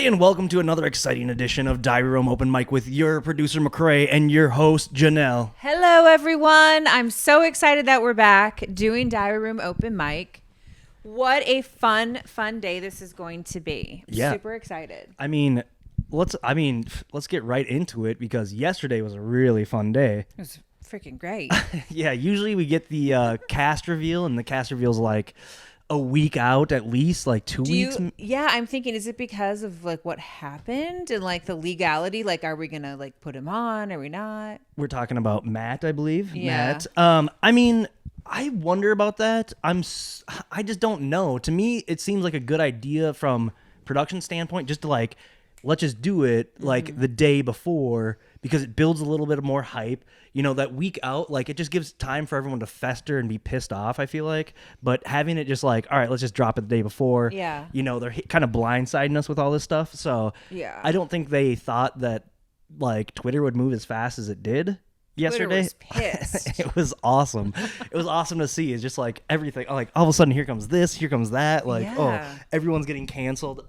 and welcome to another exciting edition of Diary Room Open Mic with your producer McCrae and your host Janelle. Hello everyone. I'm so excited that we're back doing Diary Room Open Mic. What a fun day this is going to be. Yeah. Super excited. Let's get right into it because yesterday was a really fun day. It was freaking great. Yeah, usually we get the cast reveal, and the cast reveal's like a week out at least, like 2 weeks. Yeah, I'm thinking, is it because of like what happened and like the legality? Like, are we gonna like put him on? Are we not? We're talking about Matt, I believe. Yeah. Matt. I wonder about that. I just don't know. To me, it seems like a good idea from production standpoint, just to like, let's just do it like the day before, because it builds a little bit of more hype. You know, that week out, like it just gives time for everyone to fester and be pissed off, I feel like. But having it just like, all right, let's just drop it the day before. Yeah. You know, they're kind of blindsiding us with all this stuff. So Yeah. I don't think they thought that like Twitter would move as fast as it did yesterday. Was pissed. It was awesome. It was awesome to see. It's just like everything, like all of a sudden here comes this, here comes that, like Yeah. everyone's getting canceled.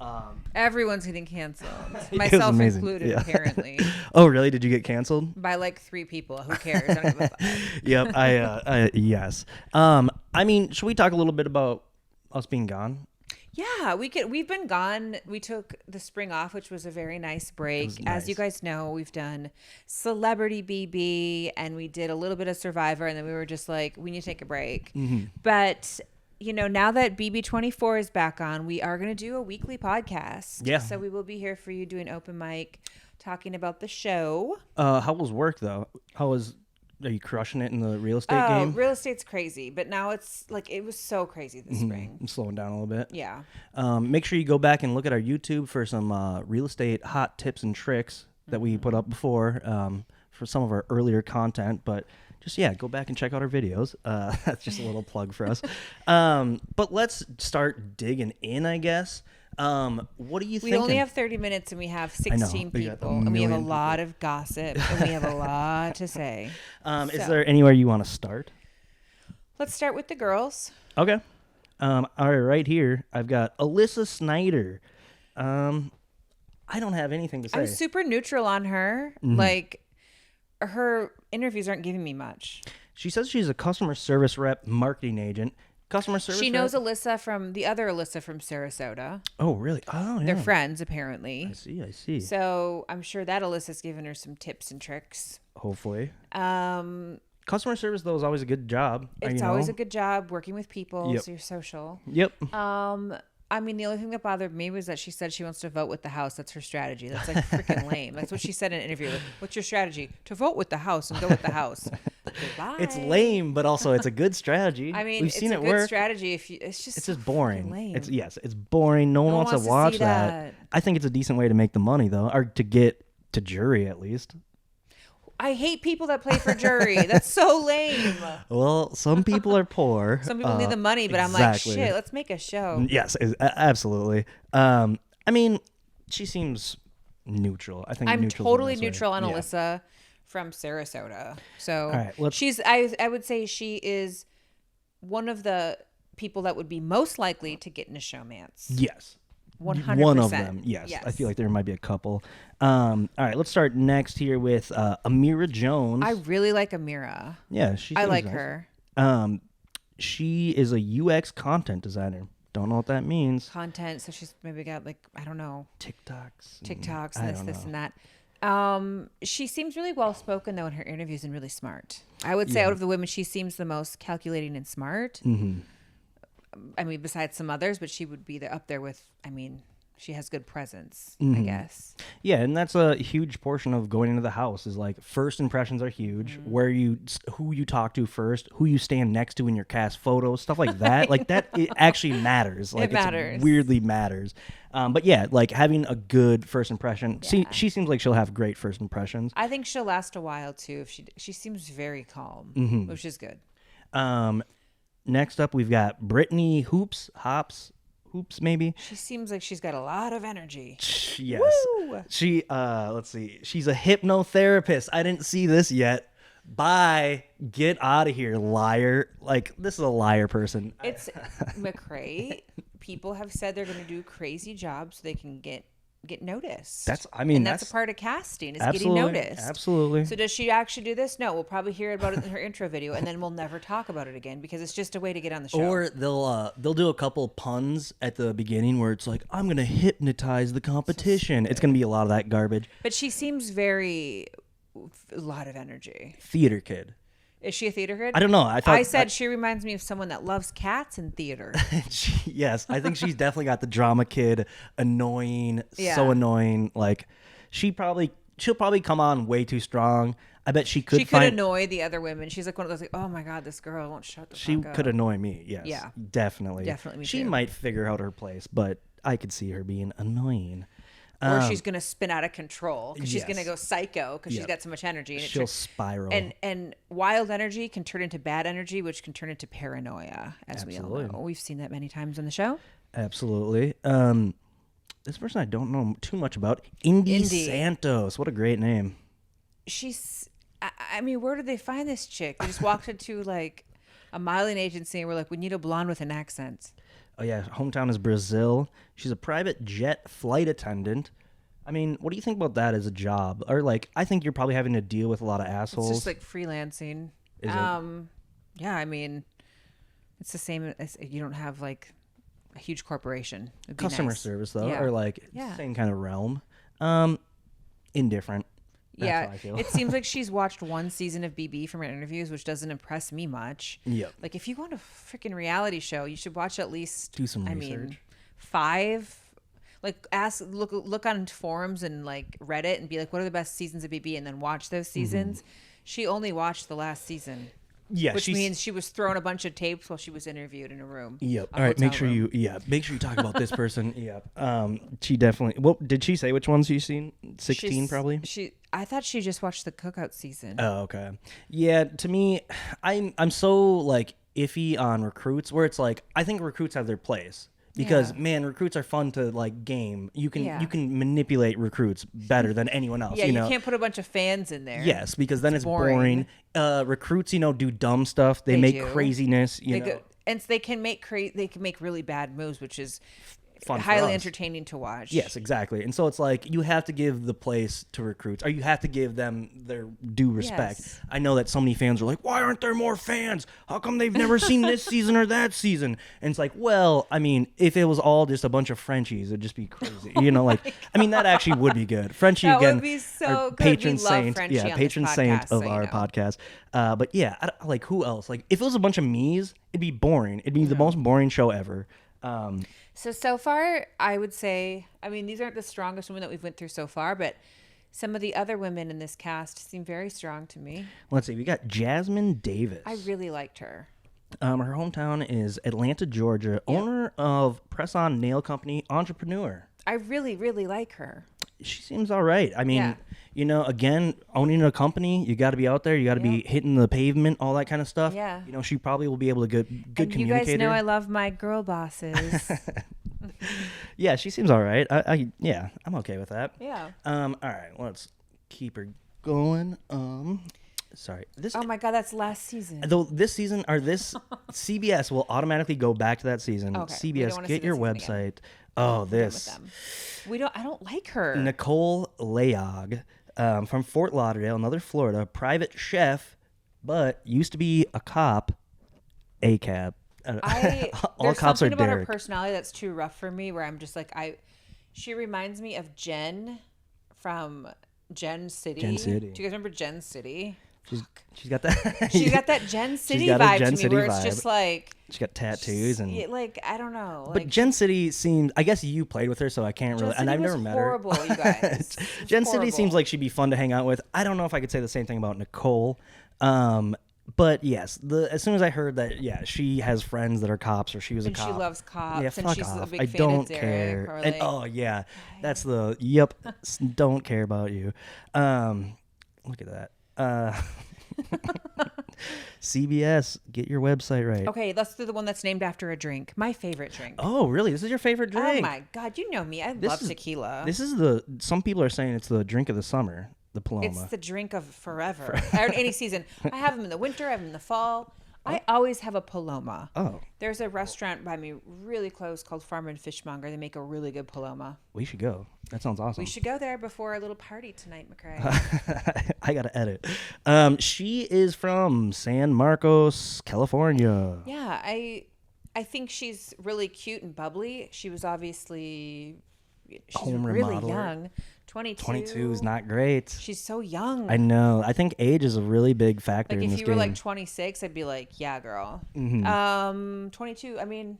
Everyone's getting canceled, It was myself amazing. included. Yeah. Apparently, Oh really? Did you get canceled? by like 3 people. Who cares? I don't give a fuck. Yep. Yes. Should we talk a little bit about us being gone? Yeah, we've been gone. We took the spring off, which was a very nice break. was As nice. you guys know, we've done Celebrity BB and we did a little bit of Survivor, and then we were just like, we need to take a break. But you know, now that BB24 is back on, we are going to do a weekly podcast. Yeah. So we will be here for you doing open mic, talking about the show. How was work though? Are you crushing it in the real estate game? Real estate's crazy, but now it's like, it was so crazy this spring. I'm slowing down a little bit. Yeah. Make sure you go back and look at our YouTube for some real estate hot tips and tricks that we put up before for some of our earlier content. But just, go back and check out our videos. That's just a little plug for us. But let's start digging in, I guess. What do you think? We only have 30 minutes and we have 16 We got a people and we have a million lot of gossip and we have a lot to say. Is So, there anywhere you want to start? let's start with the girls. Okay. All right here, I've got Alyssa Snyder. I don't have anything to say. I'm super neutral on her. Like, her interviews aren't giving me much. She says she's a customer service rep, marketing agent. Customer service She rep? knows Alyssa from the other Alyssa from Sarasota. Oh, really? Oh, yeah. They're friends, apparently. I see. So I'm sure that Alyssa's given her some tips and tricks. Hopefully. Um, Customer service, though, is always a good job. it's always a good job working with people, Yep. so you're social. Yep. I mean, the only thing that bothered me was that she said she wants to vote with the House. That's her strategy. That's like freaking lame. That's what she said in an interview. Like, what's your strategy? To vote with the House and go with the House. Goodbye. It's lame, but also it's a good strategy. I mean, we've it's seen a it good work. strategy. It's just boring. lame. It's boring. No one wants to wants to watch see that. that. I think it's a decent way to make the money, though, or to get to jury at least. I hate people that play for jury. That's so lame. Well, some people are poor. Some people need the money, but exactly. I'm like, shit, let's make a show. Yes, absolutely. She seems neutral. I think I'm neutral's the totally best way. neutral on Yeah. Alyssa from Sarasota. So All right, let's- I would say she is one of the people that would be most likely to get into showmance. Yes. 100%. One of them, yes. I feel like there might be a couple. All right, let's start next here with Ameerah Jones. I really like Ameerah. Yeah, she I seems like nice. her. She is a UX content designer. Don't know what that means. Content, so she's maybe got like, I don't know, TikToks, TikToks, I this, don't this, know. and that. She seems really well spoken though in her interviews and really smart. I would say out of the women, she seems the most calculating and smart. Mm-hmm. I mean, besides some others, but she would be up there with. I mean, she has good presence, Mm-hmm. I guess. Yeah, and that's a huge portion of going into the house is like first impressions are huge. Mm-hmm. Who you talk to first, who you stand next to in your cast photos, stuff like that. Like that, it actually matters. Like matters. It weirdly matters. But yeah, like having a good first impression. Yeah. See, she seems like she'll have great first impressions. I think she'll last a while too. If she seems very calm, Mm-hmm. which is good. Next up, we've got Brittney Hoops, maybe. She seems like she's got a lot of energy. Yes. Woo! She let's see. She's a hypnotherapist. I didn't see this yet. Bye. Get out of here, liar. Like, this is a liar person. It's McCrae. People have said they're going to do crazy jobs so they can get get noticed. That's a part of casting is getting noticed. Absolutely. So does she actually do this? No, we'll probably hear about it in her intro video, and then we'll never talk about it again because it's just a way to get on the show. Or they'll do a couple puns at the beginning where it's like, I'm gonna hypnotize the competition. It's gonna be a lot of that garbage. But she seems a lot of energy. Theater kid. Is she a theater kid? I don't know. I said she reminds me of someone that loves cats and theater. Yes, I think she's definitely got the drama kid, annoying, so annoying. Like, she'll probably come on way too strong. I bet she could. She could annoy the other women. She's like one of those like, oh my god, this girl won't shut the fuck up. She could annoy me. Yes. Yeah. Definitely. Definitely. Me she too. might figure out her place, but I could see her being annoying. Or she's going to spin out of control because she's going to go psycho because she's got so much energy. And she'll spiral. And wild energy can turn into bad energy, which can turn into paranoia, as we all know. We've seen that many times on the show. Absolutely. This person I don't know too much about. Indy Santos. What a great name. I mean, where did they find this chick? They just walked into like a modeling agency and we're like, we need a blonde with an accent. Oh, yeah. Hometown is Brazil. She's a private jet flight attendant. I mean, what do you think about that as a job? Or, like, I think you're probably having to deal with a lot of assholes. It's just like freelancing. Is it? Yeah, I mean, it's the same as you don't have, like, a huge corporation. Customer service, though, or, like, same kind of realm. Indifferent. That's how I feel. It seems like she's watched one season of BB from her interviews, which doesn't impress me much. Yep. Like, if you go on a freaking reality show, you should watch at least do some research. 5. Like, look on forums and like Reddit and be like, what are the best seasons of BB, and then watch those seasons. She only watched the last season. Yeah, which means she was throwing a bunch of tapes while she was interviewed in a room. Yep. All right. Make sure you talk about this person. Yep. She definitely. Well, did she say which ones she's seen? 16 probably. I thought she just watched the cookout season. Oh, okay. Yeah. To me, I'm so like iffy on recruits. Where it's like I think recruits have their place. Because man, recruits are fun to like game. You can manipulate recruits better than anyone else. Yeah, you know? Can't put a bunch of fans in there. Yes, because then it's boring. Recruits, do dumb stuff. They make craziness. And they can make really bad moves, which is fun, highly entertaining to watch. Yes, exactly. And so it's like you have to give the place to recruits, or you have to give them their due respect. Yes. I know that so many fans are like, "Why aren't there more fans? How come they've never seen this season or that season?" And it's like, well, I mean, if it was all just a bunch of Frenchies, it'd just be crazy. I mean, that actually would be good. Frenchie that again, would be so good. Patron saint, patron saint of our podcast. But yeah, like who else? Like if it was a bunch of me's, it'd be boring. It'd be the most boring show ever. So far, I would say, I mean, these aren't the strongest women that we've went through so far, but some of the other women in this cast seem very strong to me. Let's see. We got Jasmine Davis. I really liked her. Her hometown is Atlanta, Georgia. Yep. Owner of Press-On Nail Company, entrepreneur. I really, really like her. She seems all right. I mean, again, owning a company, you got to be out there. You got to be hitting the pavement, all that kind of stuff. Yeah. She probably will be able to good communicator. You guys know I love my girl bosses. Yeah, she seems all right. I'm okay with that. Yeah. All right, let's keep her going. Sorry. Oh my God, that's last season. Though this season or this CBS will automatically go back to that season. Okay. CBS, get your website. Oh, this. I don't like her. Nicole Layog, from Fort Lauderdale, another Florida, private chef, but used to be a cop, ACAB. All cops are Derek. There's something about her personality that's too rough for me, where I'm just like, she reminds me of Jen from Jen City. Jen City. Do you guys remember Jen City? She's got that. She's got that Jen City vibe to me, where it's just like she's got tattoos and I don't know. But Jen City seems. I guess you played with her, so I can't really. And I've never met her. Horrible, you guys. Jen City seems like she'd be fun to hang out with. I don't know if I could say the same thing about Nicole. But yes, as soon as I heard that, she has friends that are cops, or she was a cop. And she loves cops. Yeah, and she's off. a big I fan don't of Derek, care. And that's don't care about you. Look at that. CBS, get your website right. Okay, let's do the one that's named after a drink. My favorite drink. Oh, really? This is your favorite drink? Oh my God, you know me. I love tequila. This is some people are saying it's the drink of the summer, the Paloma. It's the drink of forever. Or any season. I have them in the winter, I have them in the fall. I always have a Paloma. Oh, There's a restaurant by me really close called Farm and Fishmonger. They make a really good Paloma. we should go. That sounds awesome. We should go there before our little party tonight, McCrae. I gotta edit. She is from San Marcos, California. Yeah, I think she's really cute and bubbly. She was obviously Home really remodeler. young. 22. 22 is not great. She's so young. I know. I think age is a really big factor Like in if this you game. were like 26, I'd be like, yeah, girl. 22. I mean,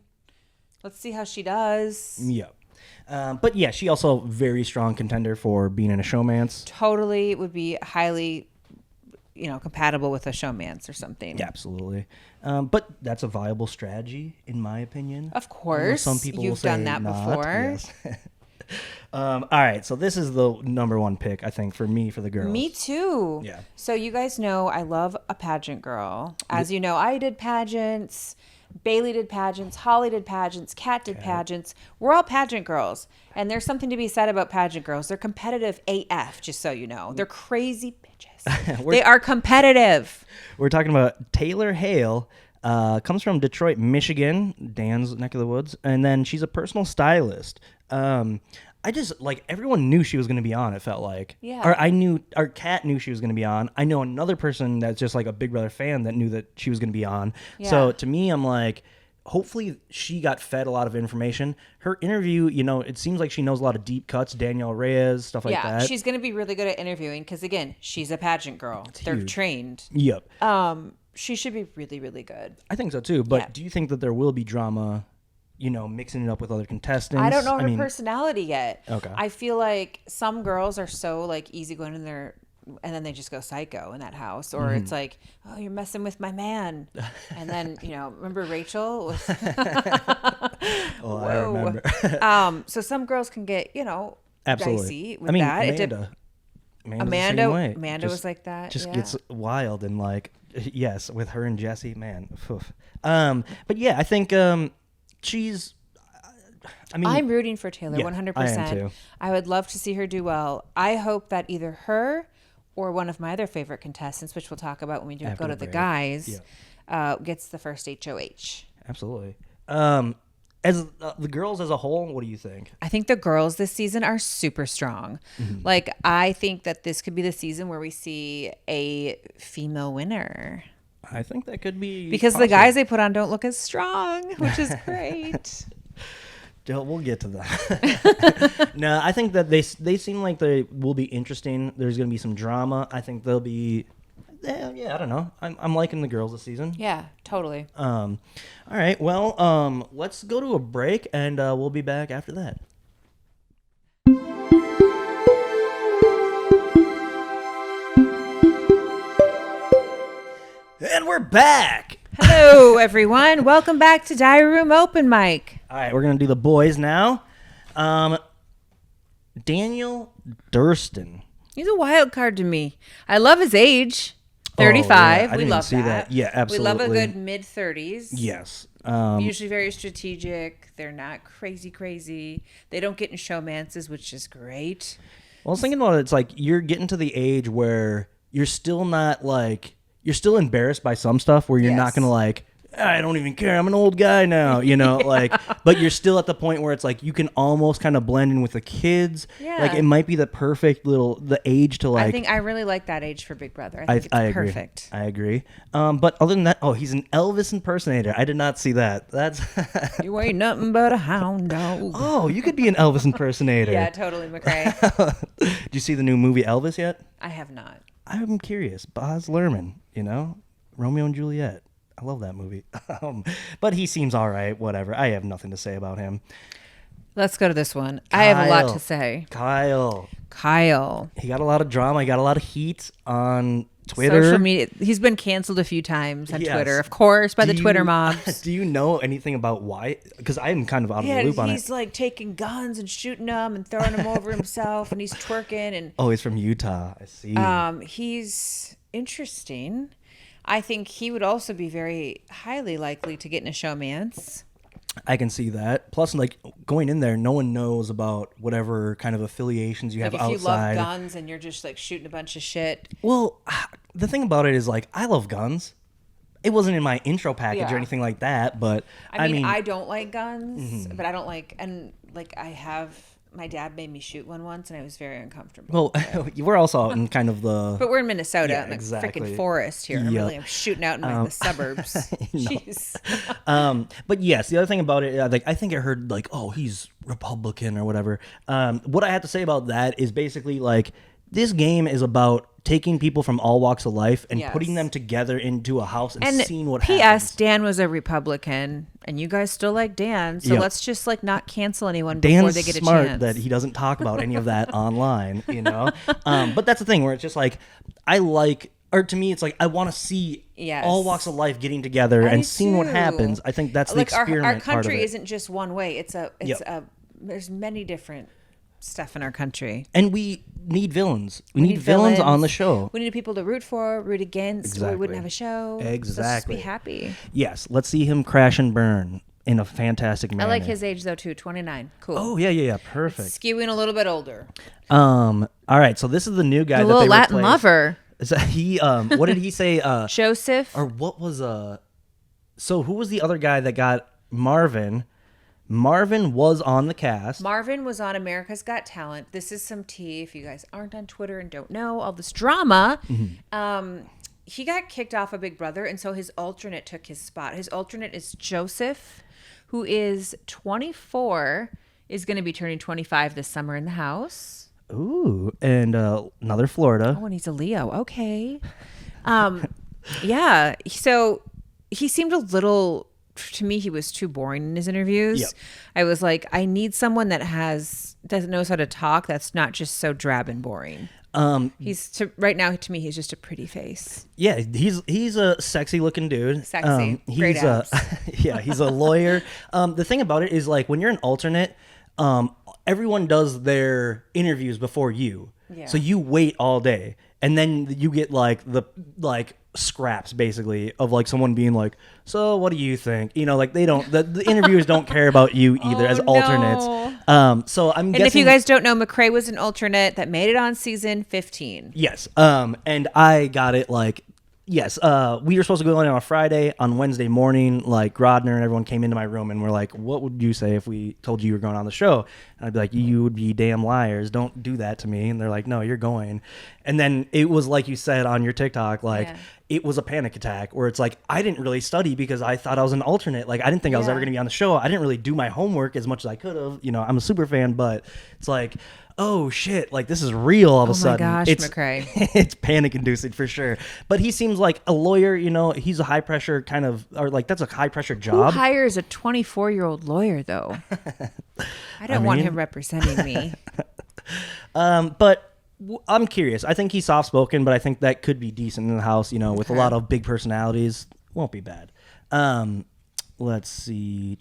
let's see how she does. Yeah. But yeah, she also very strong contender for being in a showmance. Totally would be highly, compatible with a showmance or something. Yeah, absolutely. But that's a viable strategy, in my opinion. Of course. Some people You've will say done that not. before. Yes. All right, so this is the number one pick, I think, for me, for the girls. Me too. Yeah. So you guys know I love a pageant girl. As you know, I did pageants. Bailey did pageants. Holly did pageants. Kat did pageants. We're all pageant girls. And there's something to be said about pageant girls. They're competitive AF, just so you know. They're crazy bitches. They are competitive. We're talking about Taylor Hale. Comes from Detroit, Michigan, Dan's neck of the woods. And then she's a personal stylist. I just, everyone knew she was going to be on, it felt like. Yeah. Or Kat knew she was going to be on. I know another person that's just like a Big Brother fan that knew that she was going to be on. Yeah. So to me, I'm like, hopefully she got fed a lot of information. Her interview, it seems like she knows a lot of deep cuts, Danielle Reyes, stuff like that. Yeah, she's going to be really good at interviewing because, again, she's a pageant girl. They're huge. trained. Yep. She should be really, really good. I think so too. But Yeah. do you think that there will be drama, mixing it up with other contestants? I don't know her personality yet. Okay. I feel like some girls are so easygoing in their, and then they just go psycho in that house, or it's like, oh, you're messing with my man, and then remember Rachel? Was Oh, I remember. So some girls can get Absolutely. dicey with that. Amanda Just- was like that. Just yeah. gets wild and yes, with her and Jesse, man. Oof. But yeah, I think she's. I'm rooting for Taylor, yeah, 100%. I am too. I would love to see her do well. I hope that either her or one of my other favorite contestants, which we'll talk about when we After go to the the break. guys, gets the first HOH. Absolutely. As the girls as a whole, what do you think? I think the girls this season are super strong. I think that this could be the season where we see a female winner. I think that could be Because possible. the guys they put on don't look as strong, which is great. We'll get to that. No, I think that they seem like they will be interesting. There's going to be some drama. I think they'll be. Yeah, I don't know. I'm liking the girls this season. Yeah, totally. All right. Well, let's go to a break, and we'll be back after that. And we're back. Hello, everyone. Welcome back to Diary Room Open Mic. All right, we're gonna do the boys now. Daniel Durston. He's a wild card to me. I love his age, 35. I We didn't love see that. Yeah, absolutely. We love a good mid-30s. Yes. Usually very strategic. They're not crazy. They don't get in showmances, which is great. Well, I was thinking about it. It's like you're getting to the age where you're still not you're still embarrassed by some stuff where you're not Yes. gonna I don't even care. I'm an old guy now, but you're still at the point where it's you can almost kind of blend in with the kids. Yeah. It might be the perfect the age to I think I really like that age for Big Brother. I think it's agree. perfect. I agree. But other than that, he's an Elvis impersonator. I did not see that. That's You ain't nothing but a hound dog. you could be an Elvis impersonator. Yeah, totally, McCrae. Did you see the new movie Elvis yet? I have not. I'm curious. Baz Luhrmann, Romeo and Juliet. I love that movie. But he seems all right. Whatever. I have nothing to say about him. Let's go to this one. I have a lot Kyle. to say. Kyle. He got a lot of drama. He got a lot of heat on Twitter. Social media. He's been canceled a few times on Yes. Twitter, of course, by the Twitter mobs. Do you know anything about why? Because I'm kind of out of the loop on it. He's taking guns and shooting them and throwing them over himself, and he's twerking. And Oh, he's from Utah. I see. he's interesting. I think he would also be very highly likely to get in a showmance. I can see that. Plus, going in there, no one knows about whatever kind of affiliations you have If outside. you love guns and you're just shooting a bunch of shit. Well, the thing about it is I love guns. it wasn't in my intro package or Yeah. anything like that, but I mean, I don't like guns, but I don't like, and like my dad made me shoot one once, and I was very uncomfortable. well, we're also out in kind of the. But we're in Minnesota, Yeah, in the exactly. freaking forest here. I'm shooting out in like the suburbs. Jeez. But yes, the other thing about it, like I think I heard like, oh, he's Republican or whatever. What I have to say about that is basically like this game is about taking people from all walks of life and Yes. putting them together into a house and, And seeing what P.S. happens. Dan was a Republican, and you guys still like Dan, so Yep. let's just like not cancel anyone before Dan's they get a smart chance. that he doesn't talk about any of that online, you know? But that's the thing where it's just like, or to me, it's like, I want to see Yes. all walks of life getting together I and do seeing what too. happens. I think that's the Like experiment our part of country it. isn't just one way. It's there's many different stuff in our country. And we need villains. We need villains on the show. We need people to root for, root against, or we Exactly. wouldn't have a show. Exactly. Let's just be happy. Yes, let's see him crash and burn in a fantastic manner. I like his age though too, 29. Cool. Oh yeah, perfect. Skewing a little bit older. All right, so this is the new guy The that little they Latin replaced. lover. Is that he? What did he say? Joseph. Or what was So who was the other guy that got Marvin? Marvin was on the cast. Marvin was on America's Got Talent. This is some tea if you guys aren't on Twitter and don't know all this drama. He got kicked off of Big Brother, and so his alternate took his spot. His alternate is Joseph, who is 24, is going to be turning 25 this summer in the house. Ooh, and another Florida. Oh, and he's a Leo. Okay. Yeah. So he seemed a little, to me, he was too boring in his interviews. Yep. I was like, I need someone that knows how to talk. That's not just so drab and boring. Right now to me, he's just a pretty face. Yeah, he's a sexy looking dude. Sexy. Great He's abs. yeah, he's a lawyer. The thing about it is like when you're an alternate, everyone does their interviews before you. Yeah. So you wait all day, and then you get like the scraps basically of like someone being like, so what do you think? You know, like they don't the interviewers don't care about you either as alternates. So I'm guessing. And if you guys don't know, McCrae was an alternate that made it on season 15. Yes. And I got it like, yes. We were supposed to go in on a Friday. On Wednesday morning, like Grodner and everyone came into my room and were like, what would you say if we told you were going on the show? And I'd be like, you would be damn liars. Don't do that to me. And they're like, no, you're going. And then it was like you said on your TikTok, like it was a panic attack where it's like, I didn't really study because I thought I was an alternate. Like I didn't think I was ever going to be on the show. I didn't really do my homework as much as I could have. You know, I'm a super fan, but it's like, oh shit, like this is real all of a sudden. Oh my gosh, it's, McCrae. It's panic inducing for sure. But he seems like a lawyer, you know, he's a high pressure kind of, or like that's a high pressure job. Who hires a 24-year-old lawyer though? I don't want him representing me. But I'm curious. I think he's soft spoken, but I think that could be decent in the house, you know, with a lot of big personalities. Won't be bad. Let's see.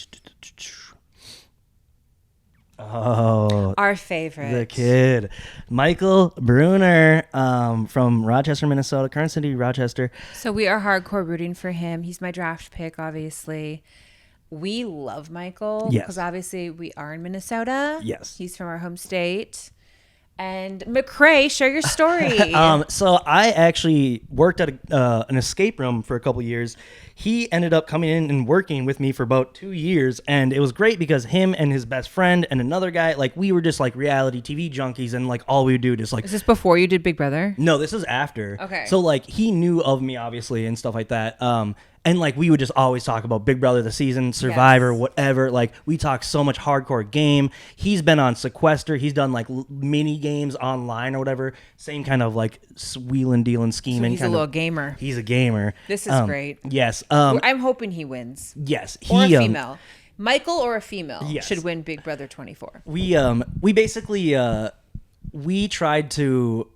Oh, Our favorite. the kid, Michael Bruner, from Rochester, Minnesota, current city, Rochester. So we are hardcore rooting for him. He's my draft pick, obviously. We love Michael Yes. because obviously we are in Minnesota. Yes. He's from our home state. And McCrae, share your story. So I actually worked at an escape room for a couple years. He ended up coming in and working with me for about 2 years, and it was great because him and his best friend and another guy, like we were just like reality TV junkies, and like all we would do is like. Is this before you did Big Brother? No, this is after. Okay. So like he knew of me obviously and stuff like that. And like we would just always talk about Big Brother, the season, Survivor, Yes. whatever. Like we talk so much hardcore game. He's been on Sequester. He's done like mini games online or whatever. Same kind of like wheeling, dealing, scheming. He's a kind little of, gamer. He's a gamer. This is great. Yes. I'm hoping he wins. Yes. Or a female. Michael or a female Yes. should win Big Brother 24. We basically we tried to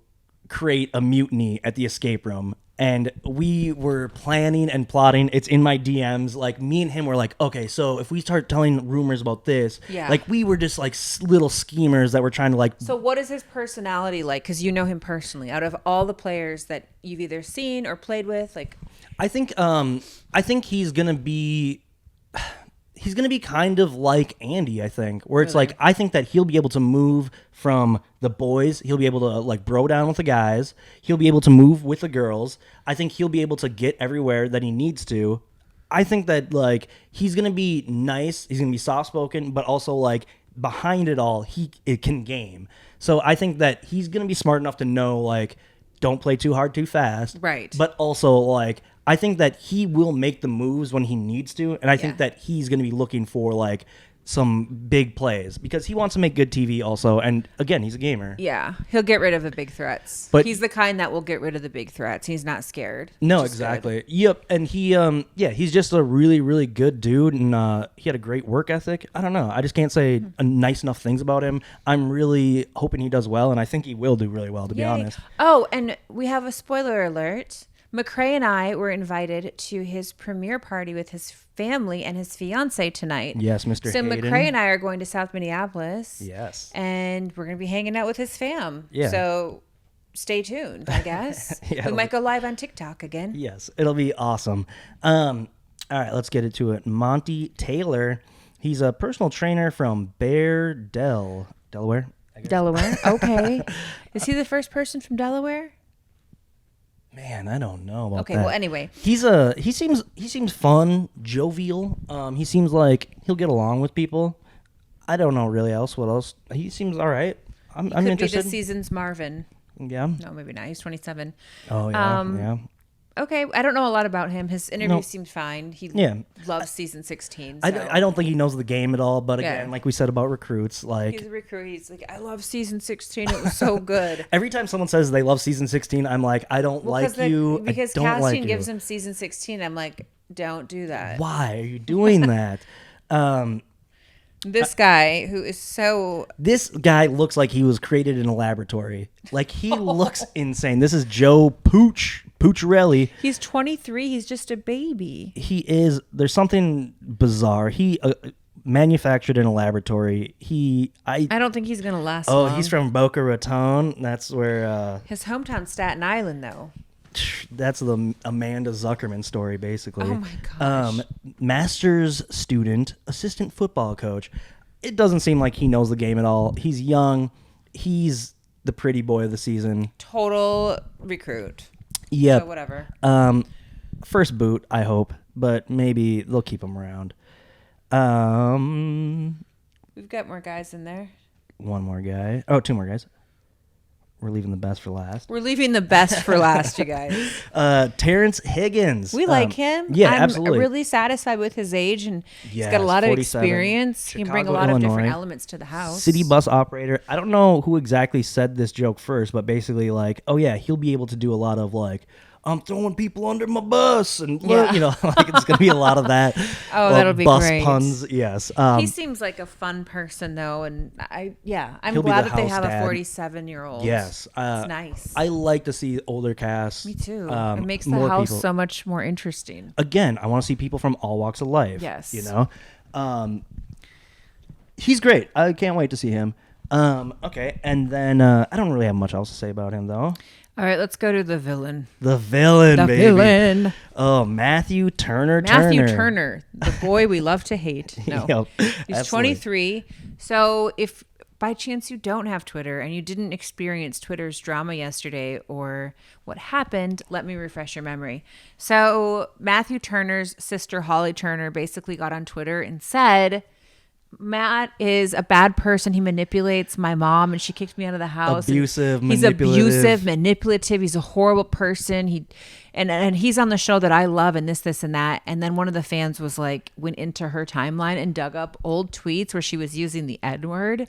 create a mutiny at the escape room, and we were planning and plotting. It's in my DMs. Like me and him were like, okay, so if we start telling rumors about this, Yeah. like we were just like little schemers that were trying to like. So what is his personality like? Because you know him personally. Out of all the players that you've either seen or played with, like I think he's gonna be. he's going to be kind of like Andy, I think, where it's like, I think that he'll be able to move from the boys. He'll be able to like bro down with the guys. He'll be able to move with the girls. I think he'll be able to get everywhere that he needs to. I think that like he's going to be nice. He's going to be soft spoken, but also like behind it all, it can game. So I think that he's going to be smart enough to know like, don't play too hard too fast. Right. But also like, I think that he will make the moves when he needs to, and I think that he's going to be looking for like some big plays because he wants to make good TV also. And again, he's a gamer. Yeah, he'll get rid of the big threats. But he's the kind that will get rid of the big threats. He's not scared. No, exactly. Good. Yep. And he's just a really, really good dude, and he had a great work ethic. I don't know. I just can't say nice enough things about him. I'm really hoping he does well, and I think he will do really well, to be honest. Oh, and we have a spoiler alert. McCrae and I were invited to his premiere party with his family and his fiance tonight. Yes, Mr. So Hayden. McCrae and I are going to South Minneapolis. Yes. And we're going to be hanging out with his fam. Yeah. So stay tuned, I guess. We might go live on TikTok again. Yes, it'll be awesome. All right, let's get into it. Monte Taylor, he's a personal trainer from Delaware. Delaware, okay. Is he the first person from Delaware? Man, I don't know about that. Okay, well, anyway. He seems fun, jovial. He seems like he'll get along with people. I don't know really what else. He seems all right. I'm interested. Could be this season's Marvin. Yeah. No, maybe not. He's 27. Oh, yeah. Yeah. Okay, I don't know a lot about him. His interview seemed fine. He loves season 16. So. I don't think he knows the game at all. But again, like we said about recruits, like he's a recruit. He's like, I love season 16. It was so good. Every time someone says they love season 16, I'm like, I don't like you. Because don't casting like gives him season 16. I'm like, don't do that. Why are you doing that? This guy who is so... This guy looks like he was created in a laboratory. Like, he looks insane. This is Joe Pucciarelli. He's 23. He's just a baby. He is. There's something bizarre. He manufactured in a laboratory. I don't think he's going to last long. long. He's from Boca Raton. That's where... His hometown, Staten Island, though. That's the Amanda Zuckerman story, basically. Oh, my gosh. Master's student, assistant football coach. It doesn't seem like he knows the game at all. He's young. He's the pretty boy of the season. Total recruit. Yep. So whatever. First boot, I hope. But maybe they'll keep him around. We've got more guys in there. One more guy. Oh, two more guys. We're leaving the best for last. We're leaving the best for last, you guys. Terrence Higgins. We like him. Yeah, I'm absolutely. Really satisfied with his age, and he's got a lot of experience. He can bring a lot of different elements to the house. City bus operator. I don't know who exactly said this joke first, but basically like, oh yeah, he'll be able to do a lot of like, I'm throwing people under my bus, and like it's gonna be a lot of that. That'll be bus great. Puns, yes. He seems like a fun person though, and I'm glad that they have a 47-year-old. Yes, it's nice. I like to see older casts. Me too. It makes the house so much more interesting. Again, I want to see people from all walks of life. Yes, he's great. I can't wait to see him. Okay, and then I don't really have much else to say about him though. All right, let's go to the villain. The villain, the baby. Villain. Oh, Matthew Turner. Matthew Turner, the boy we love to hate. No, he's absolutely. 23. So if by chance you don't have Twitter and you didn't experience Twitter's drama yesterday or what happened, let me refresh your memory. So Matthew Turner's sister, Holly Turner, basically got on Twitter and said, Matt is a bad person. He manipulates my mom, and she kicked me out of the house. He's abusive, manipulative. He's a horrible person. And he's on the show that I love, and this, and that. And then one of the fans was like, went into her timeline and dug up old tweets where she was using the N-word.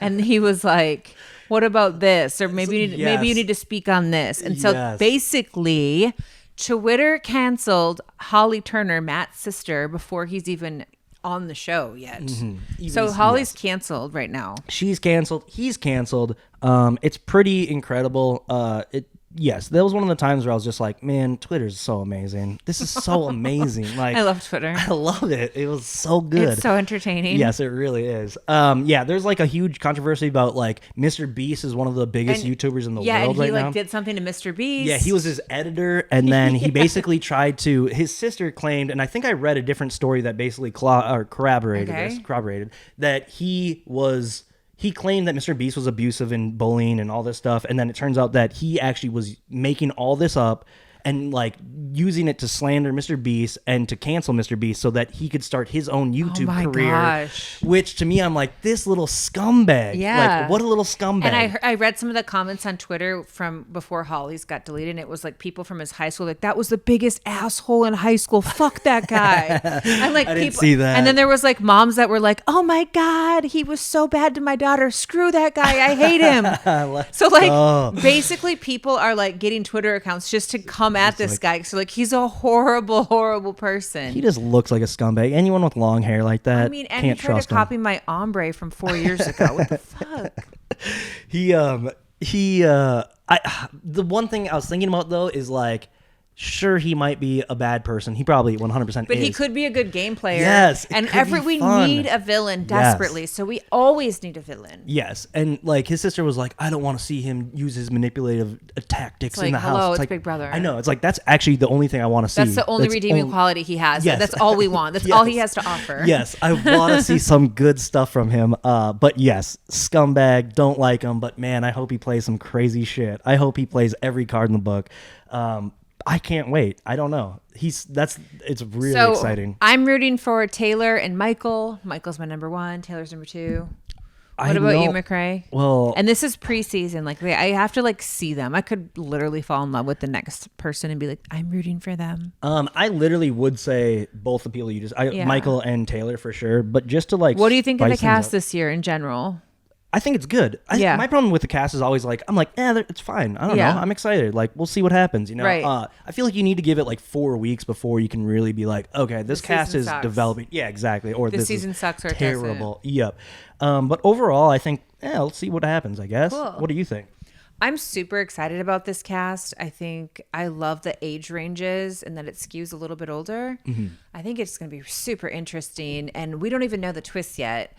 And he was like, what about this? Or maybe you need to speak on this. And so basically, Twitter canceled Holly Turner, Matt's sister, before he's even on the show yet. Mm-hmm. So Holly's canceled right now. She's canceled. He's canceled. It's pretty incredible. yes, that was one of the times where I was just like, man, Twitter's so amazing. This is so amazing. Like, I love Twitter. I love it. It was so good. It's so entertaining. Yes, it really is. Yeah, there's like a huge controversy about like Mr. Beast is one of the biggest YouTubers in the world right now. Yeah, and he like did something to Mr. Beast. Yeah, he was his editor, and then he basically tried to. His sister claimed, and I think I read a different story that basically corroborated that he claimed that Mr. Beast was abusive and bullying and all this stuff, and then it turns out that he actually was making all this up and like using it to slander Mr. Beast and to cancel Mr. Beast so that he could start his own YouTube career. Gosh. Which to me, I'm like, this little scumbag. Yeah. Like, what a little scumbag. And I read some of the comments on Twitter from before Holly's got deleted, and it was like people from his high school, like, that was the biggest asshole in high school. Fuck that guy. And like, I didn't see that. And then there was like moms that were like, oh my God, he was so bad to my daughter. Screw that guy. I hate him. So like, basically people are like getting Twitter accounts just to come at this guy. So like, he's a horrible person. He just looks like a scumbag. Anyone with long hair like that, I mean, and can't he tried trust to copy my ombre from 4 years ago. What the fuck? The one thing I was thinking about though is like, sure, he might be a bad person. He probably 100% But is. he could be a good game player. Yes, and we fun. need a villain desperately. Yes. So we always need a villain. Yes, and like his sister was like, I don't want to see him use his manipulative tactics It's like, in the hello, house. it's like, Big Brother. I know. It's like that's actually the only thing I want to see. That's the only redeeming quality he has. Yes. That's all we want. That's all he has to offer. Yes, I want to see some good stuff from him. But yes, scumbag, don't like him. But man, I hope he plays some crazy shit. I hope he plays every card in the book. I can't wait. I don't know. It's really exciting. I'm rooting for Taylor and Michael. Michael's my number one. Taylor's number two. What about you, McCrae? Well, and this is preseason. Like, I have to like see them. I could literally fall in love with the next person and be like, I'm rooting for them. I literally would say both the people you just, Michael and Taylor for sure. But just to like, what do you think of the cast this year in general? I think it's good. My problem with the cast is always like, I'm like, it's fine. I don't know. I'm excited. Like, we'll see what happens. You know, right. I feel like you need to give it like 4 weeks before you can really be like, okay, this cast is developing. Yeah, exactly. Or this season sucks or terrible. Yep. But overall, I think, let's see what happens, I guess. Cool. What do you think? I'm super excited about this cast. I think I love the age ranges and that it skews a little bit older. Mm-hmm. I think it's going to be super interesting. And we don't even know the twists yet.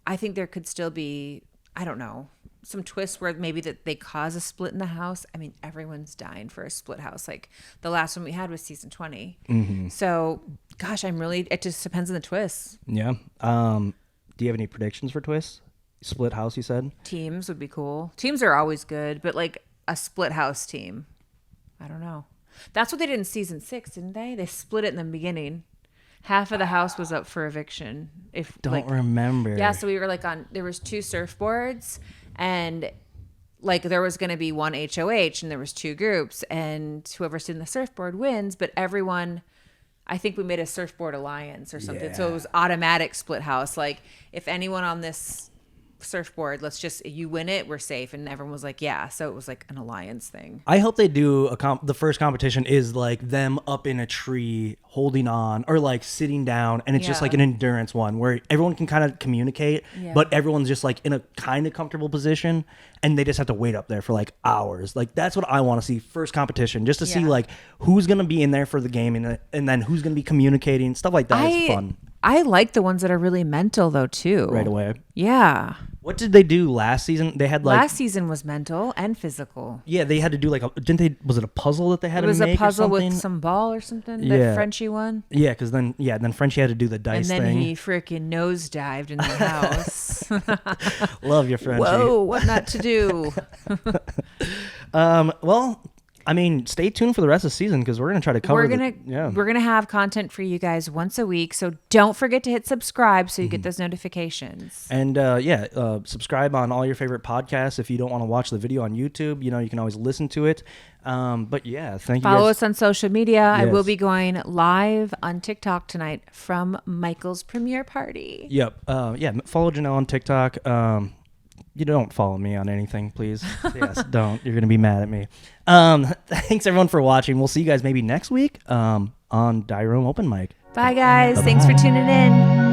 I think there could still be, I don't know, some twists where maybe that they cause a split in the house. I mean, everyone's dying for a split house. Like the last one we had was season 20. Mm-hmm. So, gosh, it just depends on the twists. Yeah. Do you have any predictions for twists? Split house, you said? Teams would be cool. Teams are always good, but like a split house team, I don't know. That's what they did in season 6, didn't they? They split it in the beginning. Half of the house was up for eviction. Don't remember. Yeah, so we were like there was 2 surfboards, and like there was going to be one HOH, and there was 2 groups, and whoever's in the surfboard wins. But everyone, I think we made a surfboard alliance or something, so it was automatic split house. Like if anyone on this surfboard, you win it, we're safe. And everyone was like, yeah. So it was like an alliance thing. I hope they do the first competition is like them up in a tree holding on or like sitting down, and it's just like an endurance one where everyone can kind of communicate, but everyone's just like in a kind of comfortable position, and they just have to wait up there for like hours. Like that's what I want to see first competition, just to see like who's gonna be in there for the game, and then who's gonna be communicating, stuff like that. It's fun. I like the ones that are really mental though too. Right away. Yeah. What did they do last season? They had like last season was mental and physical. Yeah, they had to do like was it a puzzle that they had to make? It was a puzzle with some ball or something. That Frenchie won. Yeah, because then Frenchie had to do the dice thing. And then he freaking nosedived in the house. Love your Frenchie. Whoa, what not to do? Well, I mean, stay tuned for the rest of the season because we're going to try to cover We're going to have content for you guys once a week. So don't forget to hit subscribe so you get those notifications. And subscribe on all your favorite podcasts. If you don't want to watch the video on YouTube, you can always listen to it. But yeah, thank you. Follow us on social media. Yes. I will be going live on TikTok tonight from Michael's premiere party. Yep. Follow Janelle on TikTok. You don't follow me on anything, please. Yes, don't. You're going to be mad at me. Thanks, everyone, for watching. We'll see you guys maybe next week on Diary Room Open Mic. Bye, guys. Bye-bye. Thanks for tuning in.